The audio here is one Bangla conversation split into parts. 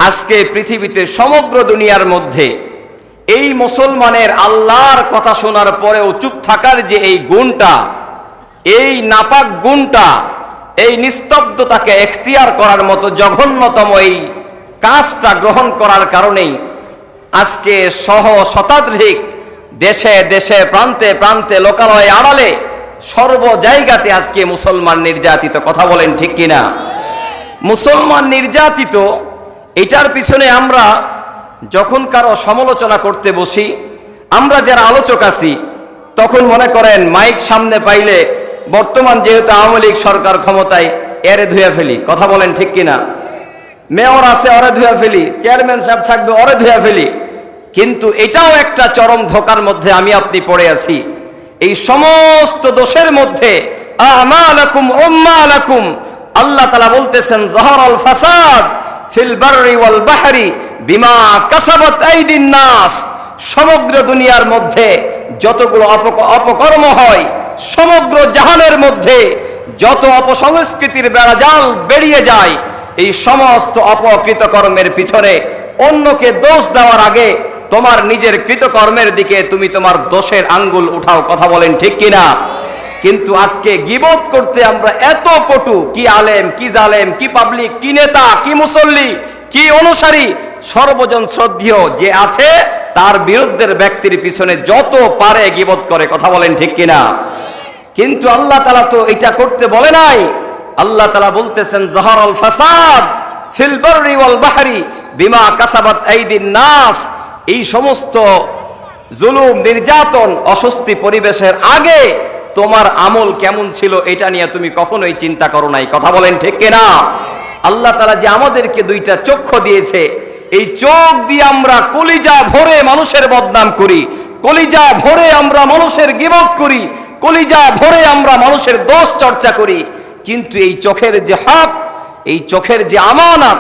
আজকে পৃথিবীতে সমগ্র দুনিয়ার মধ্যে এই মুসলমানের আল্লাহর কথা শোনার পরেও চুপ থাকার যে এই গুণটা, এই নাপাক গুণটা, এই নিস্তব্ধতাকে এখতিয়ার করার মতো জঘন্যতম এই কাজটা গ্রহণ করার কারণেই আজকে শতাধিক দেশে দেশে প্রান্তে প্রান্তে লোকালয়ে আড়ালে সর্ব জায়গাতে আজকে মুসলমান নির্যাতিত। কথা বলেন ঠিক কিনা? মুসলমান নির্যাতিত, এটার পিছনে আমরা যখন কারো সমালোচনা করতে বসি, আমরা যারা আলোচক আছি তখন মনে করেন মাইক সামনে পাইলে বর্তমান যেহেতু আওয়ামী লীগ সরকার ক্ষমতায়, এরে ধুয়ে ফেলি। কথা বলেন ঠিক কিনা? মেয়র আছে, ওরে ধুয়ে ফেলি, চেয়ারম্যান সাহেব থাকবে, ওরে ধুয়ে ফেলি। কিন্তু এটাও একটা চরম ধোঁকার মধ্যে আমি আপনি পড়ে আছি। এই সমস্ত দোষের মধ্যে আমালাকুম উম্মালাকুম, আল্লাহ তাআলা বলতেছেন যাহারাল ফাসাদ ফিল বাররি ওয়াল বাহরি বিমা কাসাবাত আইদিন নাস। সমগ্র দুনিয়ার মধ্যে যতগুলো অপকর্ম হয়, সমগ্র জাহানের মধ্যে যত অপসংস্কৃতির বেড়াজাল বেরিয়ে যায়, এই সমস্ত অপকৃতকর্মের পিছনে অন্যকে দোষ দেওয়ার আগে তোমার নিজের কৃতকর্মের দিকে তুমি তোমার দোষের আঙ্গুল উঠাও। কথা বলেন ঠিক কিনা? কিন্তু আজকে গীবত করতে আমরা এত পটু, কি আলেম, কি জালেম, কি পাবলিক, কি নেতা, কি মুসল্লি, কি অনুসারী, সর্বজন শ্রদ্ধেয় যে আছে তার বিরুদ্ধের ব্যক্তির পিছনে যত পারে গীবত করে। কথা বলেন ঠিক কিনা? কিন্তু আল্লাহ তাআলা তো এটা করতে বলে নাই। আল্লাহ তাআলা বলতেছেন যাহারাল ফাসাদ ফিল বাররি ওয়াল বাহরি বিমা কাসাবাত আইদিন নাস। এই সমস্ত জুলুম, নির্যাতন, অস্বস্তি পরিবেশের আগে তোমার আমল কেমন ছিল এটা নিয়ে তুমি কখনোই চিন্তা করো নাই। কথা বলেন ঠিক কিনা? আল্লাহ তাআলা যে আমাদেরকে দুইটা চক্ষু দিয়েছে, এই চোখ দিয়ে আমরা কলিজা ভরে মানুষের বদনাম করি, কলিজা ভরে আমরা মানুষের গীবত করি, কলিজা ভরে আমরা মানুষের দোষ চর্চা করি। কিন্তু এই চোখের যে হক, এই চোখের যে আমানত,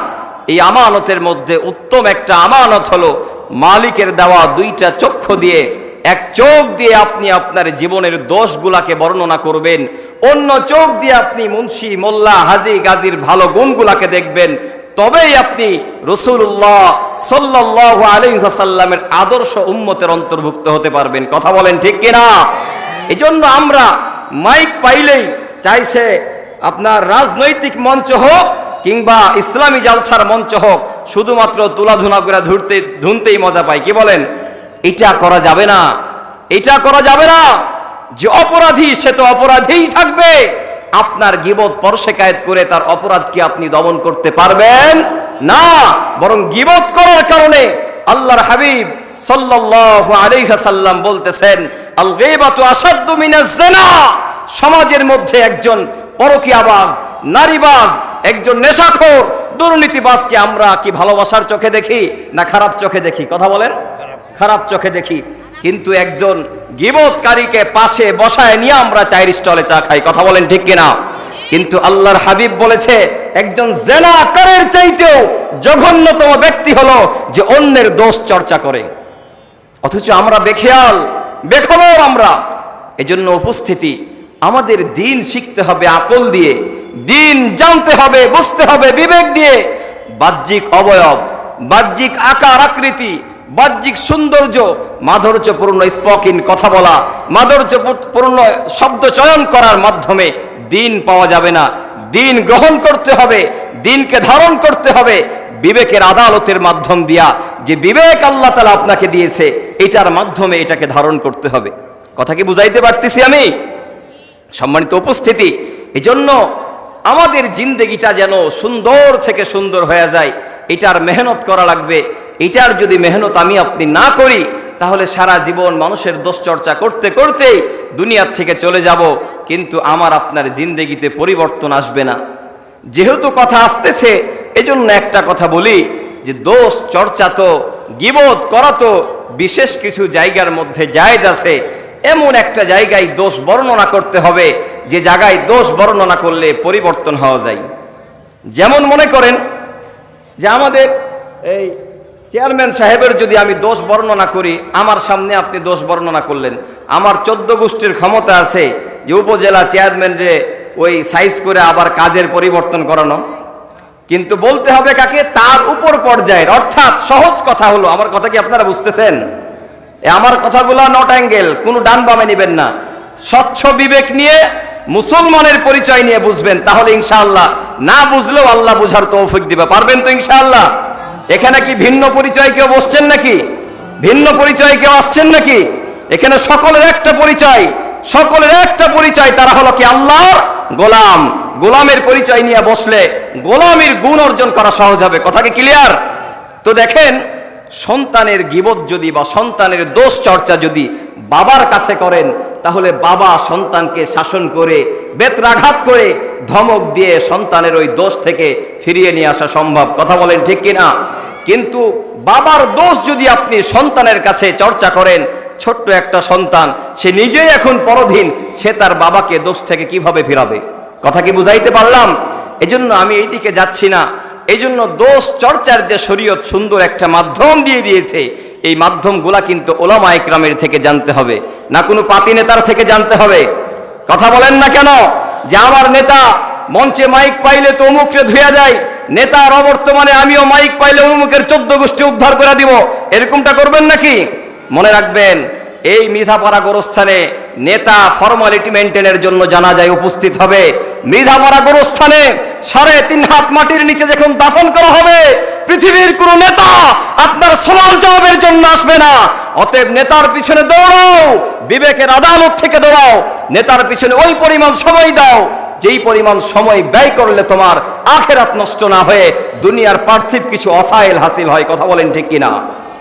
এই আমানতের মধ্যে উত্তম একটা আমানত হলো মালিকের দেওয়া দুইটা চক্ষু দিয়ে, এক চোখ দিয়ে আপনি আপনার জীবনের দোষগুলাকে বর্ণনা করবেন, অন্য চোখ দিয়ে আপনি মুন্সি, মোল্লা, হাজি, গাজীর ভালো গুণগুলাকে দেখবেন। তবেই আপনি রাসূলুল্লাহ সাল্লাল্লাহু আলাইহি ওয়াসাল্লামের আদর্শ উম্মতের অন্তর্ভুক্ত হতে পারবেন। কথা বলেন ঠিক কিনা? এজন্য আমরা মাইক পাইলেই, চাইছে আপনার রাজনৈতিক মঞ্চ হোক কিংবা ইসলামী জালসার মঞ্চ হোক, শুধুমাত্র তুলাধুনা করে ধুনতেই মজা পাই। কি বলেন? এটা করা যাবে না, এটা করা যাবে না। যে অপরাধী সে তো অপরাধীই থাকবে। আপনার গীবত পরশেকায়েত করে তার অপরাধকে আপনি দমন করতে পারবেন না, বরং গীবত করার কারণে আল্লাহর হাবিব সাল্লাল্লাহু আলাইহি ওয়াসাল্লাম বলতেছেন আল গীবাতু আশাদ্দু মিনাজ জিনা। সমাজের মধ্যে একজন পরকীয়াবাজ, নারীবাজ, একজন নেশাখোর, দুর্নীতিবাজকে আমরা কি ভালোবাসার চোখে দেখি না খারাপ চোখে দেখি? কথা বলেন, খারাপ চোখে দেখি। কিন্তু একজন গীবতকারীকে পাশে বসায় নিয়ে আমরা চায়ের স্টলে চা খাই। কথা বলেন ঠিক কিনা? কিন্তু আল্লাহর হাবিব বলেছে একজন জিনাকারীর চাইতেও জঘন্যতম ব্যক্তি হলো যে অন্যের দোষ চর্চা করে। অথচ আমরা বেখেয়াল, বেখবর আমরা। এজন্য উপস্থিতি, আমাদের দিন শিখতে হবে আকল দিয়ে, দিন জানতে হবে, বুঝতে হবে বিবেক দিয়ে। বাহ্যিক অবয়ব, বাহ্যিক আকার আকৃতি, বাহ্যিক সৌন্দর্য, মাধুর্যপূর্ণ স্পোকিং কথা বলা, মাধুর্যপূর্ণ শব্দ চয়ন করার মাধ্যমে দিন পাওয়া যাবে না। দিন গ্রহণ করতে হবে, দিনকে ধারণ করতে হবে বিবেকের আদালতের মাধ্যম দিয়া। যে বিবেক আল্লাহ তাআলা আপনাকে দিয়েছে, এটার মাধ্যমে এটাকে ধারণ করতে হবে। কথা কি বুঝাইতে পারতেছি আমি? সম্মানিত উপস্থিতি, এজন্য আমাদের জিন্দেগিটা যেন সুন্দর থেকে সুন্দর হয়ে যায়, এটার মেহনত করা লাগবে। এটার যদি মেহনত আমি আপনি না করি, তাহলে সারা জীবন মানুষের দোষ চর্চা করতে করতে দুনিয়ার থেকে চলে যাব, কিন্তু আমার আপনার জিন্দেগিতে পরিবর্তন আসবে না। যেহেতু কথা আসতেছে, এজন্য একটা কথা বলি যে দোষ চর্চা তো, গীবত করা তো বিশেষ কিছু জায়গার মধ্যে জায়েজ আছে। এমন একটা জায়গায় দোষ বর্ণনা করতে হবে যে জায়গায় দোষ বর্ণনা করলে পরিবর্তন হওয়া যায়। যেমন মনে করেন যে আমাদের এই চেয়ারম্যান সাহেবের যদি আমি দোষ বর্ণনা করি, আমার সামনে আপনি দোষ বর্ণনা করলেন, আমার 14 গোষ্ঠীর ক্ষমতা আছে যে উপজেলা চেয়ারম্যানরে ওই সাইজ করে আবার কাজের পরিবর্তন করানো। কিন্তু বলতে হবে কাকে? তার উপর পর্যায়ের। অর্থাৎ সহজ কথা হলো, আমার কথা কি আপনারা বুঝতেছেন? আমার কথাগুলো নট অ্যাঙ্গেল, কোনো ডান বামে নেবেন না। স্বচ্ছ বিবেক নিয়ে মুসলমানের পরিচয় নিয়ে বুঝবেন, তাহলে ইনশাআল্লাহ, না বুঝলেও আল্লাহ বুঝার তৌফিক দিবে। পারবেন তো ইনশাআল্লাহ? এখানে কি ভিন্ন পরিচয় কেউ বসছেন নাকি? ভিন্ন পরিচয় কেউ আসছেন নাকি? এখানে সকলের একটা পরিচয়, সকলের একটা পরিচয়, তারা হলো কি? আল্লাহর গোলাম। গোলামের পরিচয় নিয়ে বসলে গোলামীর গুণ অর্জন করা সহজ হবে। কথা কি ক্লিয়ার? তো দেখেন, সন্তানের গীবত যদি বা সন্তানের দোষ চর্চা যদি বাবার কাছে করেন, তাহলে বাবা সন্তানকে শাসন করে, বেত্রাঘাত করে, ধমক দিয়ে সন্তানের ওই দোষ থেকে ফিরিয়ে নিয়ে আসা সম্ভব। কথা বলেন ঠিক কিনা? কিন্তু বাবার দোষ যদি আপনি সন্তানের কাছে চর্চা করেন, ছোট্ট একটা সন্তান, সে নিজেই এখন পরাধীন, সে তার বাবাকে দোষ থেকে কিভাবে ফিরাবে? কথা কি বুঝাইতে পারলাম? এজন্য আমি এই দিকে যাচ্ছি না। এই জন্য দোষ চর্চার যে শরীয়ত সুন্দর একটা মাধ্যম দিয়ে দিয়েছে, এই মাধ্যমগুলা কিন্তু ওলামা ইকরামের থেকে জানতে হবে, না কোনো পাতি নেতার থেকে জানতে হবে। কথা বলেন না কেন? যে আমার নেতা মঞ্চে মাইক পাইলে তো অমুকরে ধুয়া যায়, নেতার অবর্তমানে আমিও মাইক পাইলে অমুকের 14 গোষ্ঠী উদ্ধার করে দিব, এরকমটা করবেন নাকি? মনে রাখবেন, এই মিঠাপাড়া গোরস্থানে নেতা ফর্মালিটি মেনটেনের জন্য জানাজায় উপস্থিত হবে। মিঠাপাড়া গোরস্থানে 3.5 হাত মাটির নিচে যখন দাফন করা হবে, পৃথিবীর কোন নেতা আপনার সওয়াল জবাবের জন্য আসবে না। অতএব নেতার পিছনে দৌড়াও, বিবেকের আদালত থেকে দৌড়াও, নেতার পিছনে ওই পরিমাণ সময় দাও যেই পরিমাণ সময় ব্যয় করলে তোমার আখিরাত নষ্ট না হয়ে দুনিয়ার পার্থিব কিছু অসাইল হাসিল হয়। কথা বলেন ঠিক কিনা?